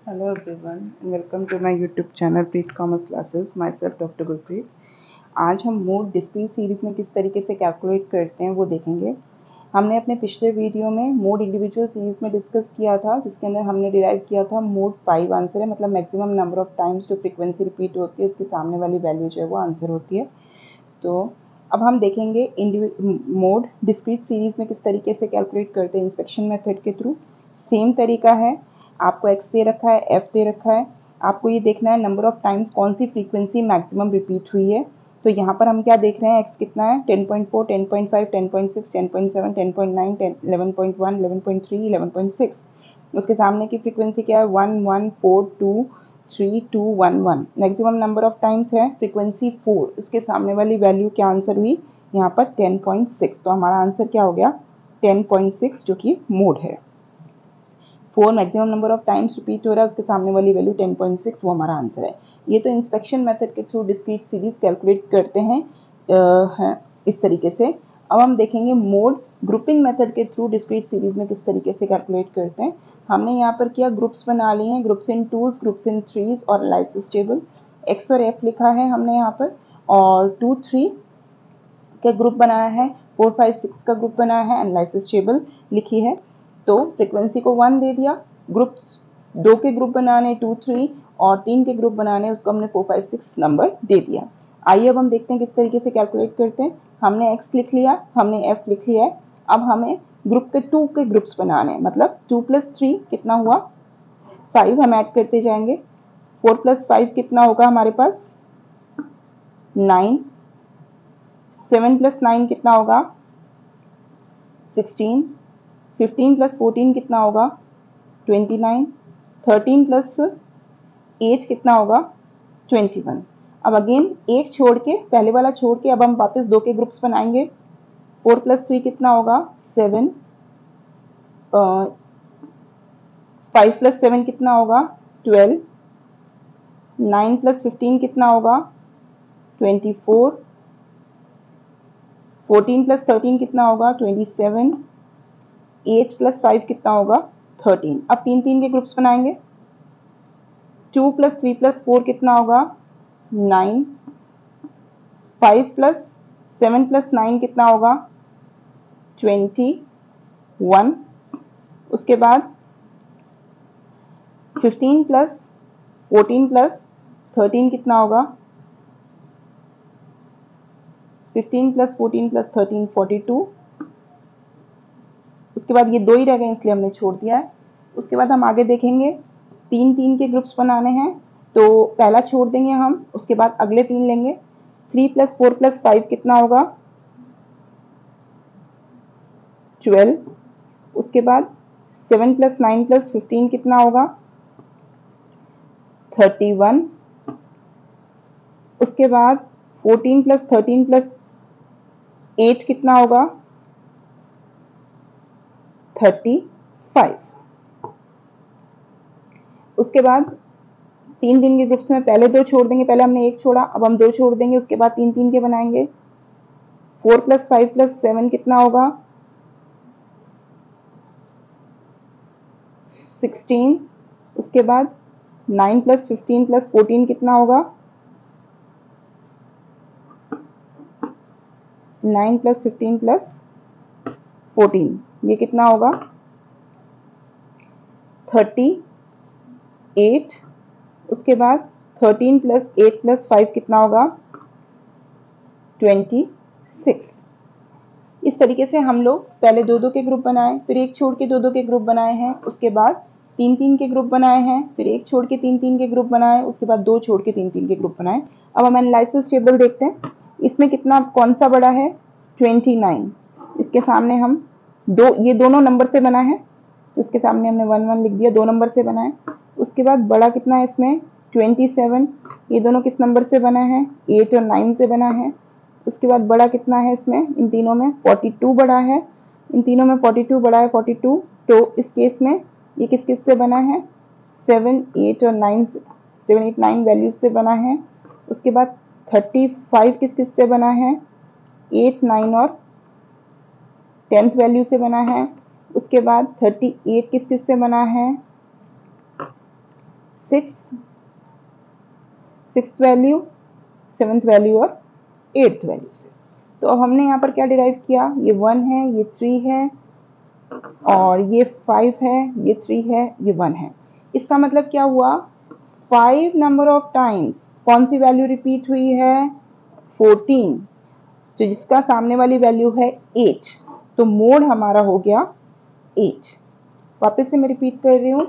Hello everyone and welcome to my YouTube channel Preet Commerce Classes. Myself Dr. Gurpreet. आज हम mode discrete series में किस तरीके से कैलकुलेट करते हैं वो देखेंगे। हमने अपने पिछले वीडियो में मोड इंडिविजुअल सीरीज में डिस्कस किया था, जिसके अंदर हमने डिराइव किया था मोड 5 आंसर है, मतलब मैक्सिमम नंबर ऑफ टाइम्स जो फ्रीक्वेंसी रिपीट होती है उसके सामने वाली वैल्यू जो है वो आंसर होती है। तो अब हम देखेंगे मोड डिस्क्रीट सीरीज में किस तरीके से कैलकुलेट करते हैं इंस्पेक्शन मेथड के थ्रू। सेम तरीका है, आपको एक्स दे रखा है, एफ दे रखा है, आपको ये देखना है नंबर ऑफ टाइम्स कौन सी फ्रीक्वेंसी मैक्सिमम रिपीट हुई है। तो यहाँ पर हम क्या देख रहे हैं, एक्स कितना है 10.4, 10.5, 10.6, 10.7, 10.9, 11.1, 11.3, 11.6। उसके सामने की फ्रीक्वेंसी क्या है 1, 1, 4, 2, 3, 2, 1, 1। मैक्सिमम नंबर ऑफ टाइम्स है फ्रीक्वेंसी 4, उसके सामने वाली वैल्यू क्या आंसर हुई यहाँ पर 10.6। तो हमारा आंसर क्या हो गया 10.6, जो कि मोड है। 4 maximum number of times repeat हो रहा है, उसके सामने वाली वैल्यू 10.6, वो हमारा आंसर है। ये तो इंस्पेक्शन मेथड के थ्रू डिस्क्रीट सीरीज कैलकुलेट करते हैं इस तरीके से। अब हम देखेंगे मोड ग्रुपिंग मेथड के थ्रू डिस्क्रीट सीरीज में किस तरीके से कैलकुलेट करते हैं। हमने यहाँ पर किया, ग्रुप्स बना लिए हैं, groups in twos, groups in threes और एनालिसिस टेबल। एक्स और एफ लिखा है हमने यहाँ पर, और 2, 3 का ग्रुप बनाया है, 4, 5, 6 का ग्रुप बनाया है, एनालिसिस टेबल लिखी है। तो फ्रीक्वेंसी को 1 दे दिया, ग्रुप 2 के ग्रुप बनाने 2, 3 और 3 के ग्रुप बनाने उसको हमने 4, 5, 6 नंबर दे दिया। आइए अब हम देखते हैं किस तरीके से कैलकुलेट करते हैं। हमने x लिख लिया, हमने f लिख लिया है। अब हमें ग्रुप के 2 के ग्रुप्स बनाने हैं, मतलब 2 + 3 कितना हुआ 5, हम ऐड करते जाएंगे। 4 + 5 कितना होगा हमारे पास 9, 7 + 9 कितना होगा 16, 15 + 14 कितना होगा 29, 13 + 8 कितना होगा 21। अब अगेन एक छोड़ के, पहले वाला छोड़ के अब हम वापस 2 के ग्रुप्स बनाएंगे। 4 + 3 कितना होगा 7, 5 + 7 कितना होगा 12, 9 + 15 कितना होगा 24, 14 + 13 कितना होगा 27, 8 + 5 कितना होगा 13। अब 3 के ग्रुप्स बनाएंगे। 2 + 3 + 4 कितना होगा 9, 5 + 7 + 9 कितना होगा 21। उसके बाद 15 + 14 + 13 कितना होगा 15 + 14 + 13 42। उसके बाद ये 2 ही रह गए इसलिए हमने छोड़ दिया है। उसके बाद हम आगे देखेंगे, 3 के ग्रुप्स बनाने हैं, तो पहला छोड़ देंगे हम, उसके बाद अगले 3 लेंगे। 3 + 4 + 5 कितना होगा 12। उसके बाद 7 + 9 + 15 कितना होगा 31। उसके बाद 14 + 13 + 8 कितना होगा 35। उसके बाद 3 के ग्रुप्स में पहले 2 छोड़ देंगे, पहले हमने 1 छोड़ा, अब हम 2 छोड़ देंगे, उसके बाद 3 के बनाएंगे। 4 + 5 + 7 कितना होगा 16। उसके बाद 9 + 15 + 14 कितना होगा 9 + 15 + 14, ये कितना होगा 38। उसके बाद 13 + 8 + 5 कितना होगा 26। इस तरीके से हम लोग पहले 2 के ग्रुप बनाए, फिर एक छोड़ के 2 के ग्रुप बनाए हैं, उसके बाद 3 के ग्रुप बनाए हैं, फिर एक छोड़ के 3 के ग्रुप बनाए, उसके बाद 2 छोड़ के 3 के ग्रुप बनाए। अब हम एनालिसिस टेबल देखते हैं, इसमें कितना कौन सा बड़ा है 29। इसके सामने हम ये दोनों नंबर से बना है, तो उसके सामने हमने 1, 1 लिख दिया, 2 नंबर से बना है। उसके बाद बड़ा कितना है इसमें 27, ये दोनों किस नंबर से बना है 8 और 9 से बना है। उसके बाद बड़ा कितना है इसमें, इन तीनों में 42 बड़ा है, इन तीनों में 42 बड़ा है 42। तो इस केस में ये किस किस से बना है 7, 8 और 9, 7, 8, 9 वैल्यूज से बना है। उसके बाद 35 किस किस से बना है 8, 9 और 10th वैल्यू से बना है। उसके बाद 38 किस किस से बना है सिक्स वैल्यू, 7th वैल्यू और 8th वैल्यू से। तो अब हमने यहाँ पर क्या डिराइव किया, ये 1 है, ये 3 है और ये 5 है, ये 3 है, ये 1 है। इसका मतलब क्या हुआ, 5 नंबर ऑफ टाइम्स कौन सी वैल्यू रिपीट हुई है, 14, तो जिसका सामने वाली वैल्यू है 8, तो मोड हमारा हो गया 8। वापस से मैं रिपीट कर रही हूँ,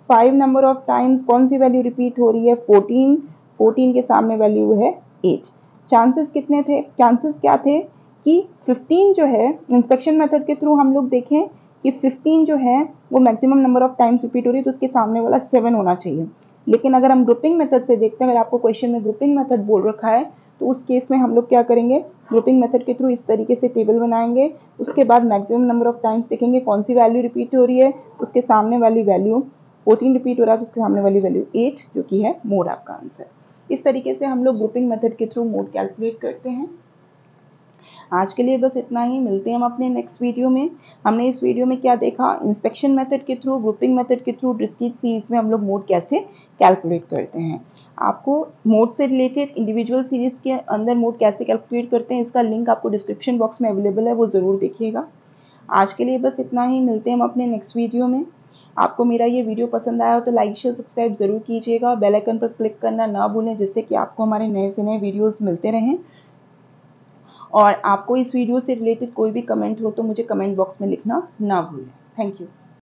5 नंबर ऑफ टाइम्स कौन सी वैल्यू रिपीट हो रही है, 14, 14 के सामने वैल्यू है 8। चांसेस कितने थे, चांसेस क्या थे कि 15 जो है, इंस्पेक्शन मेथड के थ्रू हम लोग देखें कि 15 जो है वो maximum number of times repeat हो रही है, तो उसके सामने वाला 7 होना चाहिए। लेकिन अगर हम ग्रुपिंग मेथड से देखते हैं, अगर आपको क्वेश्चन में ग्रुपिंग मेथड बोल रखा है, तो उस केस में हम लोग क्या करेंगे, ग्रुपिंग मेथड के थ्रू इस तरीके से टेबल बनाएंगे, उसके बाद मैक्सिमम नंबर ऑफ टाइम्स देखेंगे कौन सी वैल्यू रिपीट हो रही है, उसके सामने वाली वैल्यू 14 रिपीट हो रहा है, तो उसके सामने वाली वैल्यू 8, जो कि है मोड आपका आंसर। इस तरीके से हम लोग ग्रुपिंग मेथड के थ्रू मोड कैलकुलेट करते हैं। आज के लिए बस इतना ही, मिलते हैं हम अपने नेक्स्ट वीडियो में। हमने इस वीडियो में क्या देखा, इंस्पेक्शन मेथड के थ्रू, ग्रुपिंग मेथड के थ्रू, डिस्क्रीट सीरीज में हम लोग मोड कैसे कैलकुलेट करते हैं। आपको मोड से रिलेटेड इंडिविजुअल सीरीज के अंदर मोड कैसे कैलकुलेट करते हैं, इसका लिंक आपको डिस्क्रिप्शन बॉक्स में अवेलेबल है, वो ज़रूर देखिएगा। आज के लिए बस इतना ही, मिलते हैं हम अपने नेक्स्ट वीडियो में। आपको मेरा ये वीडियो पसंद आया हो तो लाइक शेयर सब्सक्राइब जरूर कीजिएगा, बेल आइकन पर क्लिक करना ना भूलें, जिससे कि आपको हमारे नए से नए वीडियोस मिलते रहें। और आपको इस वीडियो से रिलेटेड कोई भी कमेंट हो तो मुझे कमेंट बॉक्स में लिखना ना भूलें। Thank you.